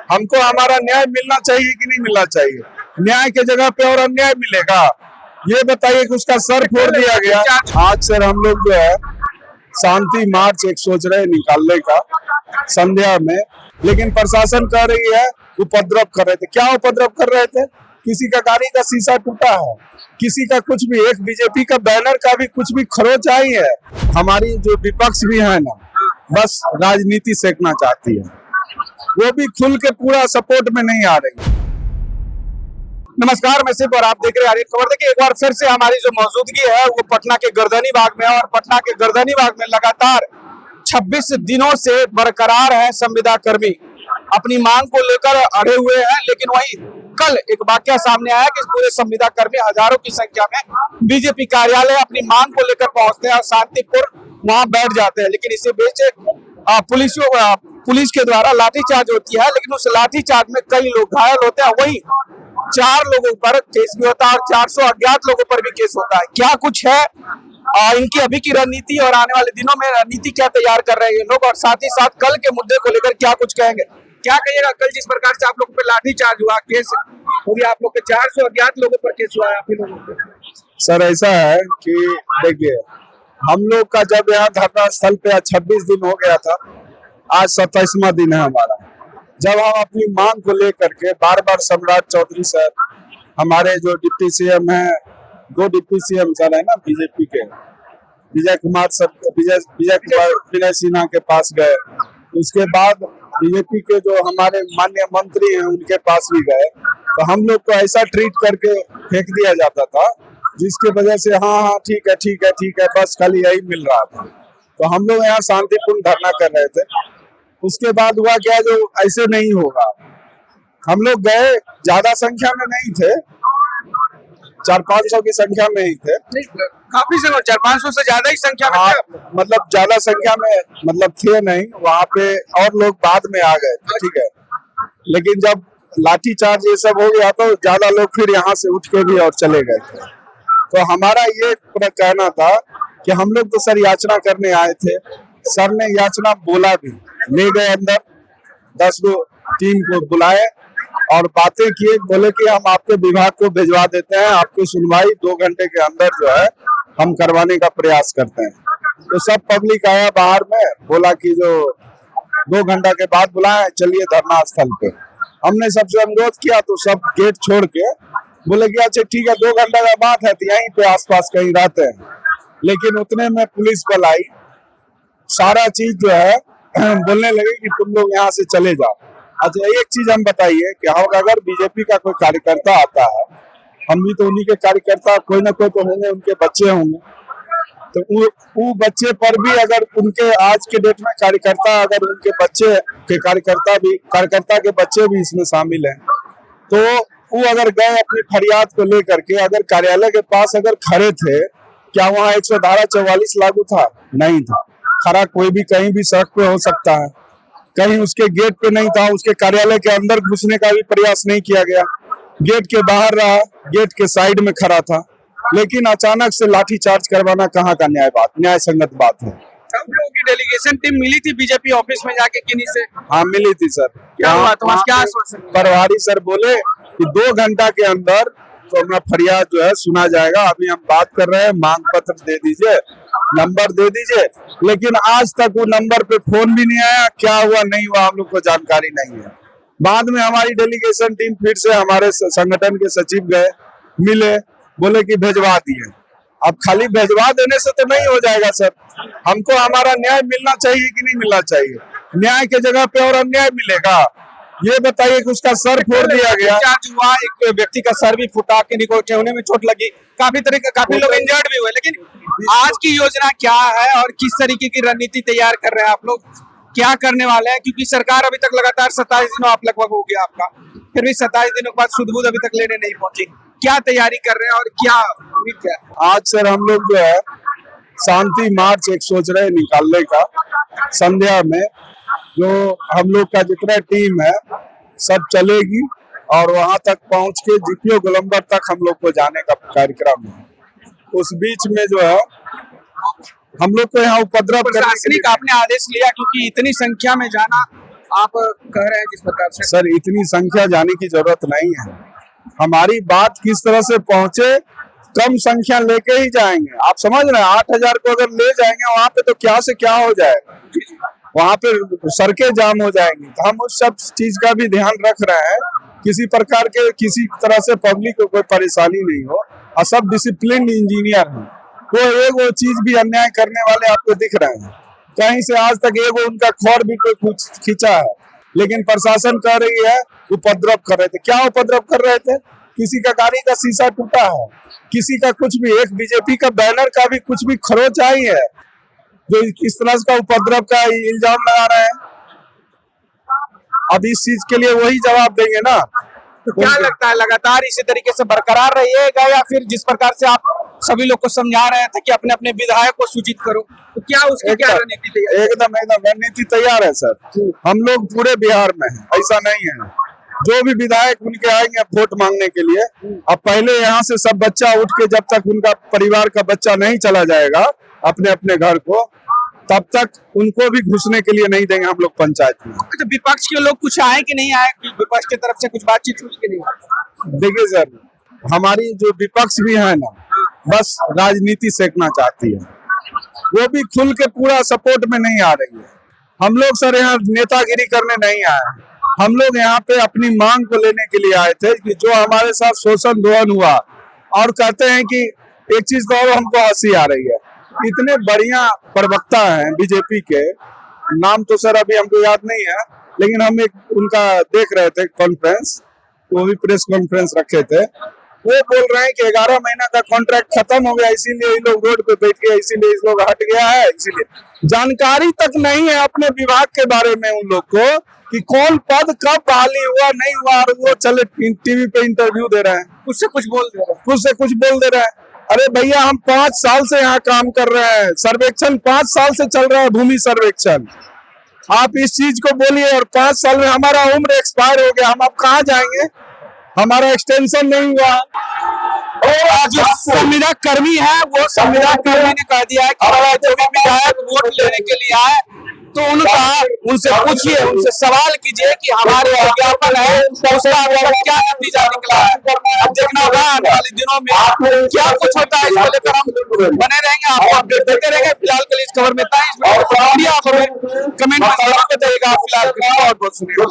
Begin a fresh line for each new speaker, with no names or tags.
हमको हमारा न्याय मिलना चाहिए कि नहीं मिलना चाहिए? न्याय के जगह पे और अन्याय मिलेगा? ये बताइए कि उसका सर फोड़ दिया गया। आज सर हम लोग जो है शांति मार्च एक सोच रहे हैं निकालने का संध्या में, लेकिन प्रशासन कह रही है उपद्रव कर रहे थे। क्या उपद्रव कर रहे थे? किसी का गाड़ी का शीशा टूटा है, किसी का कुछ भी, एक बीजेपी का बैनर का भी कुछ भी खरोच आई है। हमारी जो विपक्ष भी है ना, बस राजनीति सेकना चाहती है, वो भी खुल के पूरा सपोर्ट में नहीं आ रही।
नमस्कार, मैं सिर्फ और आप देख रहे हैं आर्यन खबर। देखिए, एक बार फिर से हमारी जो मौजूदगी है वो पटना के गर्दनी बाग में है और पटना के गर्दनी बाग में लगातार 26 दिनों से बरकरार है संविदा कर्मी, अपनी मांग को लेकर अड़े हुए हैं। लेकिन वहीं कल एक वाकया सामने आया कि पूरे संविदा कर्मी हजारों की संख्या में बीजेपी कार्यालय अपनी मांग को लेकर पहुंचते हैं और शांतिपूर्ण वहां बैठ जाते हैं। लेकिन इसी बीच पुलिस के द्वारा लाठीचार्ज होती है, लेकिन उस लाठीचार्ज में कई लोग घायल होते हैं। वहीं 4 लोगों पर केस भी होता है और 400 अज्ञात लोगों पर भी केस होता है। क्या कुछ है इनकी अभी की रणनीति और आने वाले दिनों में रणनीति क्या तैयार कर रहे हैं ये लोग, और साथ ही साथ कल के मुद्दे को लेकर क्या कुछ कहेंगे? क्या कहिएगा? कल जिस प्रकार से आप लोगों पर लाठीचार्ज हुआ, केस हो गया, आप लोग के 400 अज्ञात लोगों पर केस हुआ है आप लोगों पे।
सर ऐसा है कि देखिए, हम लोग का जब यहाँ धरना स्थल पे 26 दिन हो गया था, आज 27वां दिन है हमारा। जब हम अपनी मांग को लेकर के बार बार सम्राट चौधरी सर, हमारे जो डिप्टी सीएम है, 2 डिप्टी सीएम सर है ना बीजेपी के, विजय कुमार विनय सिन्हा के पास गए। उसके बाद बीजेपी के जो हमारे माननीय मंत्री हैं उनके पास भी गए, तो हम लोग को ऐसा ट्रीट करके फेंक दिया जाता था, जिसकी वजह से हाँ ठीक है बस खाली यही मिल रहा था। तो हम लोग यहाँ शांतिपूर्ण धरना कर रहे थे। उसके बाद हुआ क्या, जो ऐसे नहीं होगा। हम लोग गए, ज्यादा संख्या में नहीं थे, 400-500 की संख्या में ही थे।
काफी जगह 400-500 से ज्यादा ही संख्या में थे।
मतलब ज्यादा संख्या में मतलब थे नहीं वहाँ पे, और लोग बाद में आ गए थे, ठीक है। लेकिन जब लाठीचार्ज ये सब हो गया तो ज्यादा लोग फिर यहाँ से उठ के भी और चले गए थे। तो हमारा ये पूरा कहना था कि हम लोग तो सर याचना करने आए थे, सर ने याचना बोला भी, ले गए अंदर, 10 टीम को बुलाए और बातें किए, बोले कि हम आपके विभाग को भिजवा देते हैं, आपकी सुनवाई 2 घंटे के अंदर जो है हम करवाने का प्रयास करते हैं। तो सब पब्लिक आया बाहर में, बोला कि जो 2 घंटा के बाद बुलाए, चलिए धरना स्थल पे। हमने सबसे अनुरोध किया तो सब गेट छोड़ के बोले कि अच्छा ठीक है, 2 घंटा का बात है तो यहीं पे आसपास कहीं रहते हैं। लेकिन उतने में पुलिस बल आई, सारा चीज जो है बोलने लगे कि तुम लोग यहाँ से चले जाओ। अच्छा एक चीज हम बताइए कि हम अगर बीजेपी का कोई कार्यकर्ता आता है, हम भी तो उन्हीं के कार्यकर्ता, कोई ना कोई तो होंगे, उनके बच्चे होंगे, तो वो बच्चे पर भी अगर उनके आज के डेट में कार्यकर्ता, अगर उनके बच्चे के कार्यकर्ता के बच्चे भी इसमें शामिल हैं, तो वो अगर गए अपनी फरियाद को लेकर के, अगर कार्यालय के पास अगर खड़े थे, क्या वहाँ 144 लागू था? नहीं था। खड़ा कोई भी कहीं भी सड़क पे हो सकता है, कहीं उसके गेट पे नहीं था, उसके कार्यालय के अंदर घुसने का भी प्रयास नहीं किया गया, गेट के बाहर रहा, गेट के साइड में खड़ा था। लेकिन अचानक से लाठीचार्ज करवाना कहाँ का न्याय संगत बात है?
सब लोगों की डेलीगेशन टीम मिली थी बीजेपी ऑफिस में जाके किन्हीं से?
हाँ मिली थी सर।
क्या हुआ तुम्हारा? क्या आश्वासन?
प्रभारी सर बोले कि 2 घंटा के अंदर तो अपना फरियाद जो है सुना जाएगा। अभी हम बात कर रहे हैं, मांग पत्र दे दीजिए, नंबर दे दीजिए। लेकिन आज तक वो नंबर पे फोन भी नहीं आया, क्या हुआ नहीं हुआ हम लोग को जानकारी नहीं है। बाद में हमारी डेलीगेशन टीम फिर से हमारे संगठन के सचिव गए, मिले, बोले कि भेजवा दिए। अब खाली भेजवा देने से तो नहीं हो जाएगा सर, हमको हमारा न्याय मिलना चाहिए कि नहीं मिलना चाहिए? न्याय के जगह पे और अन्याय मिलेगा? ये बताइए कि उसका सर फोड़ दिया गया।
चार्ज हुआ, एक व्यक्ति का सर भी फूटा, ठेहुने में चोट लगी, काफी लोग इंजर्ड भी हुए। लेकिन आज की योजना क्या है और किस तरीके की रणनीति तैयार कर रहे हैं आप लोग, क्या करने वाले हैं? क्योंकि सरकार अभी तक लगातार 27 दिनों आप लगभग हो गया आपका, फिर भी 27 दिनों के बाद सुध-बुध अभी तक लेने नहीं पहुंची। क्या तैयारी कर रहे हैं और क्या उम्मीद है?
आज सर हम लोग जो है शांति मार्च एक सोच रहे हैं निकालने का संध्या में। जो हम लोग का जितना टीम है सब चलेगी और वहां तक पहुंच के जीपीओ गोलंबर तक हम लोग को जाने का कार्यक्रम है। उस बीच में जो है हम लोग को यहाँ उपद्रव
प्रशासनिक आपने आदेश लिया, क्योंकि इतनी संख्या में जाना आप कह रहे हैं जिस प्रकार से।
सर इतनी संख्या जाने की जरूरत नहीं है, हमारी बात किस तरह से पहुंचे, कम संख्या लेके ही जाएंगे। आप समझ रहे हैं 8,000 को अगर ले जाएंगे वहां पे तो क्या से क्या हो जाएगा, वहां पे सड़कें जाम हो जाएंगी। तो हम उस सब चीज का भी ध्यान रख रहे हैं, किसी प्रकार के किसी तरह से पब्लिक को कोई परेशानी नहीं हो, और सब डिसिप्लिन इंजीनियर हैं। कोई एगो चीज भी अन्याय करने वाले आपको दिख रहे हैं, कहीं से आज तक एगो उनका खौर भी कोई खींचा है, लेकिन प्रशासन कह रही है उपद्रव कर रहे थे। क्या उपद्रव कर रहे थे? किसी का गाड़ी का शीशा टूटा है, किसी का कुछ भी, एक बीजेपी का बैनर का भी कुछ भी खरोच आई है, जो इस तरह का उपद्रव का इल्जाम लगा रहे हैं। अब इस चीज के लिए वही जवाब देंगे ना।
तो क्या लगता है लगातार इसी तरीके से बरकरार रहिएगा, या फिर जिस प्रकार से आप सभी लोग को समझा रहे थे कि अपने अपने विधायक को सूचित करो, तो क्या उसकी क्या रणनीति तैयार?
एकदम रणनीति तैयार है सर। हम लोग पूरे बिहार में हैं, ऐसा नहीं है। जो भी विधायक उनके आएंगे वोट मांगने के लिए, अब पहले यहाँ से सब बच्चा उठ के, जब तक उनका परिवार का बच्चा नहीं चला जाएगा अपने अपने घर को, तब तक उनको भी घुसने के लिए नहीं देंगे हम लोग पंचायत में।
तो विपक्ष के लोग कुछ आए कि नहीं आए, कि विपक्ष की तरफ से कुछ बातचीत हुई कि नहीं?
देखिए सर, हमारी जो विपक्ष भी है ना, बस राजनीति सेकना चाहती है, वो भी खुल के पूरा सपोर्ट में नहीं आ रही है। हम लोग सर यहाँ नेतागिरी करने नहीं आए, हम लोग यहाँ पे अपनी मांग को लेने के लिए आए थे कि जो हमारे साथ शोषण दोहन हुआ, और कहते हैं कि एक चीज तो और हमको हंसी आ रही है, इतने बढ़िया प्रवक्ता हैं बीजेपी के, नाम तो सर अभी हमको याद नहीं है, लेकिन हम एक उनका देख रहे थे कॉन्फ्रेंस, वो भी प्रेस कॉन्फ्रेंस रखे थे, वो बोल रहे हैं कि 11 महीना का कॉन्ट्रैक्ट खत्म हो गया, इसीलिए ये लोग रोड पे बैठ गए, इसीलिए इस लोग हट गया है। इसीलिए जानकारी तक नहीं है अपने विभाग के बारे में उन लोग को, कि कौन पद कब बहाली हुआ नहीं हुआ, और वो चले टीवी पे इंटरव्यू दे रहे हैं,
कुछ से कुछ बोल दे रहे हैं,
कुछ से कुछ बोल दे रहे हैं। अरे भैया, हम 5 साल से यहाँ काम कर रहे हैं, सर्वेक्षण 5 साल से चल रहा है, भूमि सर्वेक्षण। आप इस चीज को बोलिए, और 5 साल में हमारा उम्र एक्सपायर हो गया, हम अब कहाँ जाएंगे, हमारा एक्सटेंशन नहीं हुआ।
और जो संविदा कर्मी है, वो संविदा कर्मी ने कह दिया है कि जो भी विधायक वोट लेने के लिए आए, तो उनसे पूछिए, उनसे सवाल कीजिए कि हमारे विज्ञापन है उसका क्या नतीजा निकला है। अब देखना होगा आने वाले दिनों में क्या कुछ होता है, इसको लेकर हम बने रहेंगे, आपको अपडेट देते रहेंगे। फिलहाल के लिए इस खबर में इतना ही। कमेंट में जरूर बताइएगा। फिलहाल बहुत बहुत शुक्रिया।